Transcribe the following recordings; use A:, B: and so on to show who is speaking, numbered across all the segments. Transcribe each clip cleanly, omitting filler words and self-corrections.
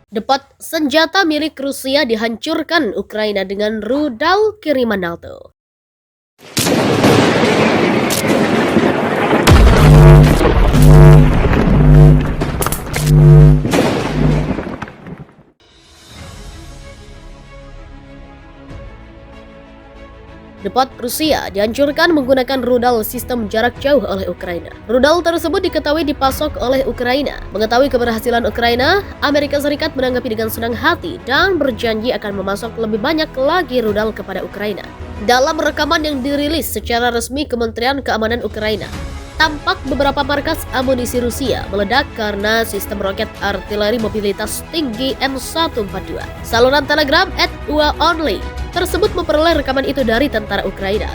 A: Depat senjata milik Rusia dihancurkan Ukraina dengan rudal kiriman NATO. Depot Rusia dihancurkan menggunakan rudal sistem jarak jauh oleh Ukraina. Rudal tersebut diketahui dipasok oleh Ukraina. Mengetahui keberhasilan Ukraina, Amerika Serikat menanggapi dengan senang hati dan berjanji akan memasok lebih banyak lagi rudal kepada Ukraina. Dalam rekaman yang dirilis secara resmi Kementerian Keamanan Ukraina, tampak beberapa markas amunisi Rusia meledak karena sistem roket artileri mobilitas tinggi M142. Saluran Telegram @UAOnly tersebut memperoleh rekaman itu dari tentara Ukraina.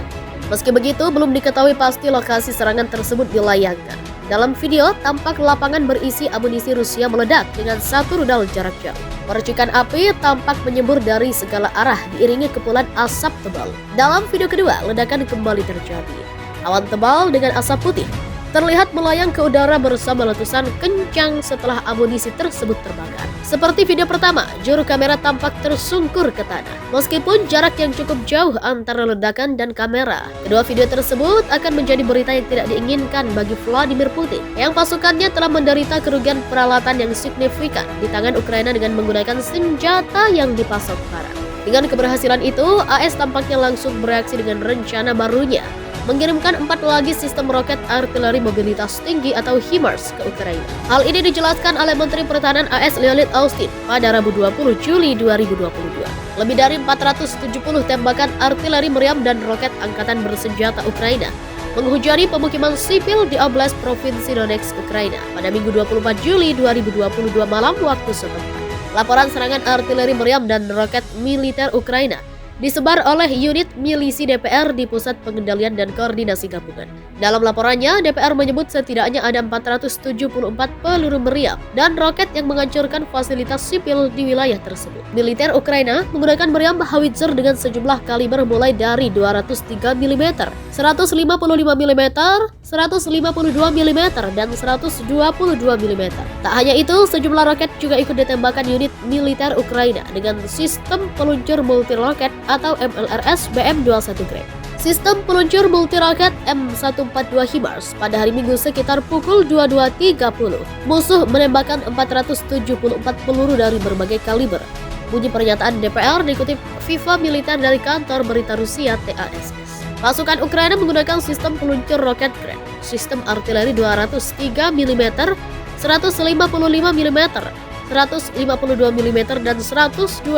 A: Meski begitu, belum diketahui pasti lokasi serangan tersebut dilayangkan. Dalam video, tampak lapangan berisi amunisi Rusia meledak dengan satu rudal jarak jauh. Percikan api tampak menyembur dari segala arah diiringi kepulan asap tebal. Dalam video kedua, ledakan kembali terjadi. Awan tebal dengan asap putih terlihat melayang ke udara bersama letusan kencang setelah amunisi tersebut terbakar. Seperti video pertama, juru kamera tampak tersungkur ke tanah. Meskipun jarak yang cukup jauh antara ledakan dan kamera, kedua video tersebut akan menjadi berita yang tidak diinginkan bagi Vladimir Putin, yang pasukannya telah menderita kerugian peralatan yang signifikan di tangan Ukraina dengan menggunakan senjata yang dipasok barat. Dengan keberhasilan itu, AS tampaknya langsung bereaksi dengan rencana barunya, mengirimkan 4 lagi sistem roket artileri mobilitas tinggi atau HIMARS ke Ukraina. Hal ini dijelaskan oleh Menteri Pertahanan AS Lloyd Austin pada Rabu 20 Juli 2022. Lebih dari 470 tembakan artileri meriam dan roket angkatan bersenjata Ukraina menghujani pemukiman sipil di Oblast Provinsi Donetsk, Ukraina pada Minggu 24 Juli 2022 malam waktu setempat. Laporan serangan artileri meriam dan roket militer Ukraina disebar oleh unit milisi DPR di Pusat Pengendalian dan Koordinasi Gabungan. Dalam laporannya, DPR menyebut setidaknya ada 474 peluru meriam dan roket yang menghancurkan fasilitas sipil di wilayah tersebut. Militer Ukraina menggunakan meriam howitzer dengan sejumlah kaliber mulai dari 203 mm, 155 mm, 152 mm, dan 122 mm. Tak hanya itu, sejumlah roket juga ikut ditembakkan unit militer Ukraina dengan sistem peluncur multi roket atau MLRS BM-21 Grad. Sistem peluncur multi roket M142 HIMARS pada hari Minggu sekitar pukul 22.30. Musuh menembakkan 474 peluru dari berbagai kaliber. Bunyi pernyataan DPR dikutip Viva Militer dari kantor berita Rusia TASS. Pasukan Ukraina menggunakan sistem peluncur roket Grad, sistem artileri 203 mm, 155 mm, 152 mm, dan 122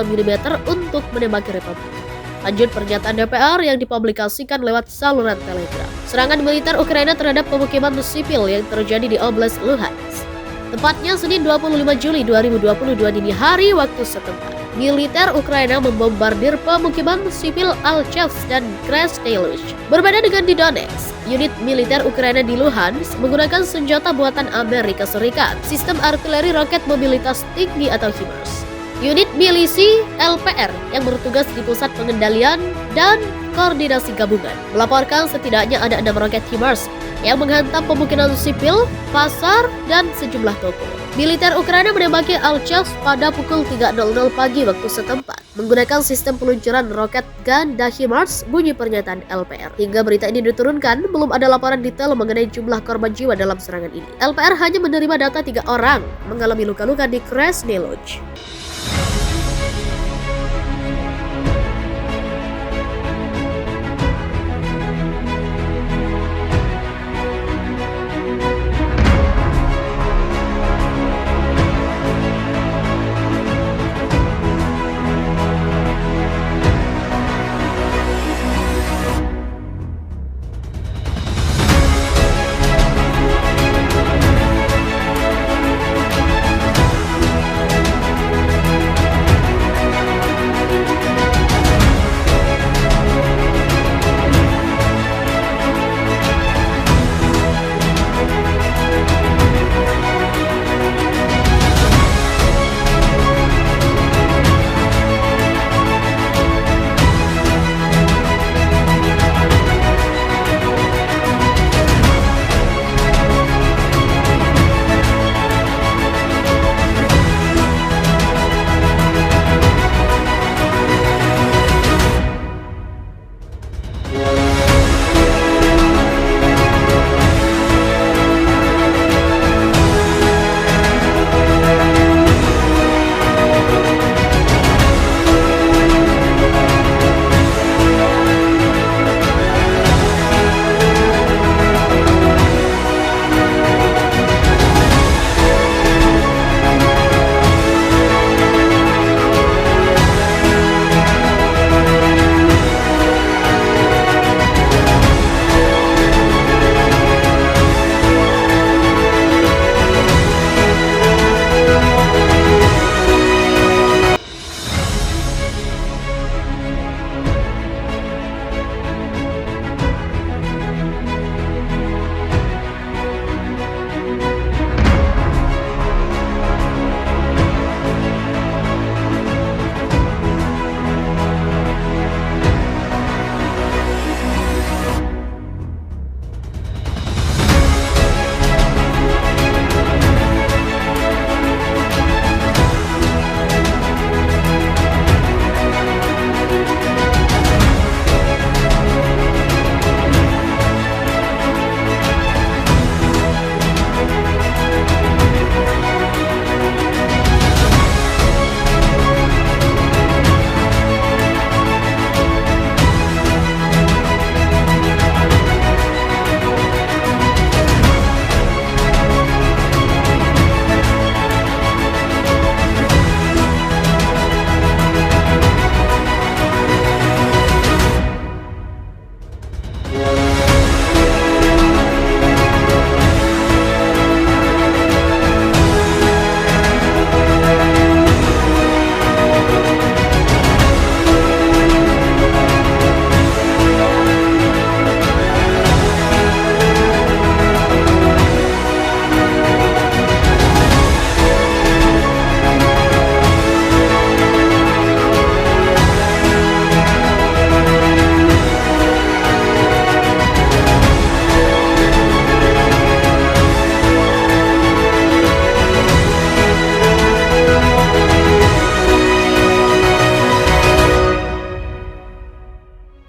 A: mm untuk menembaki Republik. Lanjut pernyataan DPR yang dipublikasikan lewat saluran Telegram. Serangan militer Ukraina terhadap pemukiman sipil yang terjadi di Oblast Luhansk, tepatnya Senin 25 Juli 2022 dini hari waktu setempat. Militer Ukraina membombardir pemukiman sipil Alchevsk dan Krasnye-Luch. Berbeda dengan di Donetsk, unit militer Ukraina di Luhansk menggunakan senjata buatan Amerika Serikat, sistem artileri roket mobilitas tinggi atau HIMARS. Unit milisi LPR yang bertugas di Pusat Pengendalian dan Koordinasi Gabungan melaporkan setidaknya ada 6 roket HIMARS yang menghantam pemukiman sipil, pasar, dan sejumlah toko. Militer Ukraina menembaki Alchevsk pada pukul 3.00 pagi waktu setempat menggunakan sistem peluncuran roket Ganda HIMARS, bunyi pernyataan LPR. Hingga berita ini diturunkan, belum ada laporan detail mengenai jumlah korban jiwa dalam serangan ini. LPR hanya menerima data 3 orang mengalami luka-luka di Krasnye-Luch.